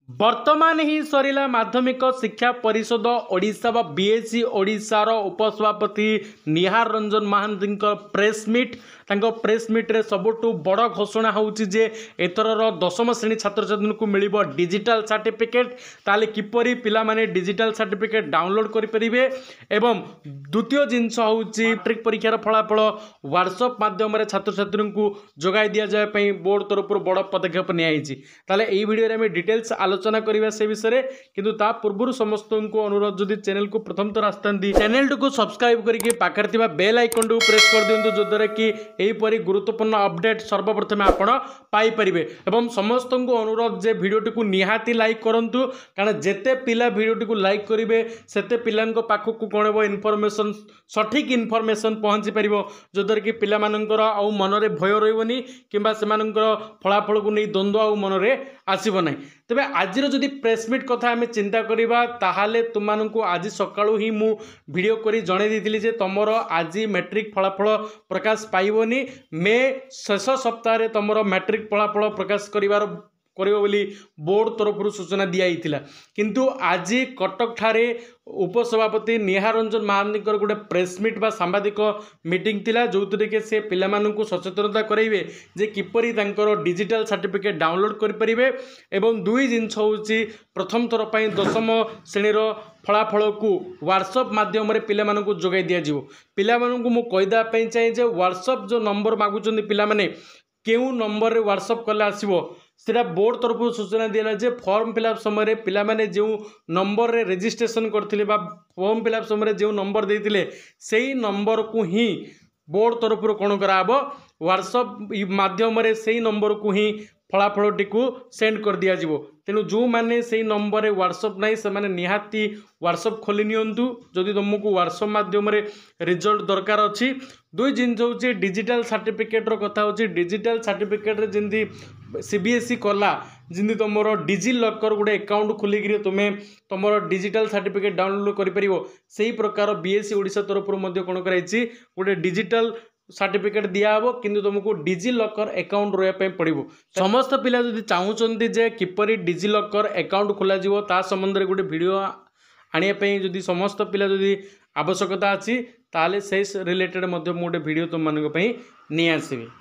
वर्तमान ही सरिला माध्यमिक शिक्षा परिषद ओडिशा व बीएससी ओडिशार उपसभापति निहार रंजन महांती प्रेसमिट प्रेसमिट रे सबुठु बड़ घोषणा होउची जे एथरर 10म श्रेणी छात्र छात्री को मिलिबो डिजिटल सर्टिफिकेट ताले किपरि पिला माने डिजिटल सर्टिफिकेट डाउनलोड करि परिबे एवं द्वितीय जिंस होउची मैट्रिक परीक्षार फलाफल व्हाट्सएप माध्यम रे छात्र छात्री को जोगाई दिया जाय पई बोर्ड तरफ बड़ पदक्षेप नियाइची ताले एई वीडियो रे हम डिटेल्स आलोचना करबा से विषय किंतु ता पूर्व समस्त को अनुरोध जदि चैनल को प्रथम थर आसतांती चैनल को सब्सक्राइब करके पाखर थिबा बेल आइकन को प्रेस कर दियंतु जो द्वारा कि एहीपरि गुरुत्वपूर्ण अपडेट सर्वप्रथमे आपण पाई परिबे एवं समस्त को अनुरोध जे वीडियोटी को निहाती लाइक करंतु कारण जेते पिला वीडियोटी को लाइक करिवे सेते पिलांको पाखु को कोन हो इन्फॉर्मेशन सठिक इन्फॉर्मेशन पहुंची परिबो जो द्वारा कि पिला मानकर आउ मन रे भय रहइबनी किबा से मानकर फलाफल को नै द्वंद्व आउ मन रे आसीबो नै तबे आजिर जदि प्रेसमिट कथा आम चिंता करवा ताहाले तुमको आज सकाळू ही मु वीडियो करी जणे देथिली जे तमरो आज मैट्रिक फलाफल प्रकाश पाइबनी मे शेष सप्ताह तमरो मैट्रिक फलाफल प्रकाश करिवार करिवो बोली बोर्ड तरफ सूचना दिया किंतु आज कटक ठारे उपसभापति निहार रंजन महांती गोटे प्रेसमिट बा सांबादिक मीटिंग थिला जो कि से पिलामानंकु सचेतनता कराइबे जे किपरि तांकर डिजिटल सर्टिफिकेट डाउनलोड करि परिबे एवं दुई जिंस होउची प्रथम थर पई 10म श्रेणीर फलाफल को व्हाट्सएप माध्यम रे पिलामानंकु जोगाई दिया जिवो पिलामानंकु मु कहिदा पई चाहे जे व्हाट्सएप जो नंबर मागुचंदी पिला माने केउ नंबर रे व्हाट्सएप कले आसीबो सेटा बोर्ड तरफ सूचना दिला जे फॉर्म फिलअप समय पिला माने जो नंबर रे रजिस्ट्रेशन करथिले बा फॉर्म फिलअप समय जो नंबर देथिले सेही नंबर को ही बोर्ड तरफ कोन कराबो व्हाट्सएप माध्यम रे सेही नंबर को ही फलाफलटी को सेंड कर दिया जिवो तेणु जो माने से नंबर रे व्हाट्सएप नहीं से माने निहाती व्हाट्सएप खोली नियंतु जदि तुमको व्हाट्सएप माध्यम रे रिजल्ट दरकार अछि दुई जिंस होची डिजिटल सर्टिफिकेट रो कथा होची डिजिटल सर्टिफिकेट रे जिंदी सीबीएसई कला जिंदी तुमरो डिजी लॉकर गोटे अकाउंट खोलिक तुम तुम डिजिटल सर्टिफिकेट डाउनलोड करि परिबो सेही प्रकार बीएससी ओडिशा तरफ मध्य कोन कराइछि गोटे डिजिटल सर्टिफिकेट दिया हबो किंतु तुमको डिजी लॉकर अकाउंट रहा पड़ो समस्त पिला जदि चाहूचंती जे किपरि डिजी लॉकर अकाउंट खोला जिवो ता संबंध रे गोटे वीडियो आनिया पई जदि समस्त पिला जदि आवश्यकता अछि ताले से रिलेटेड मध्य गोटे वीडियो तुम मानक पई नि आसीबे।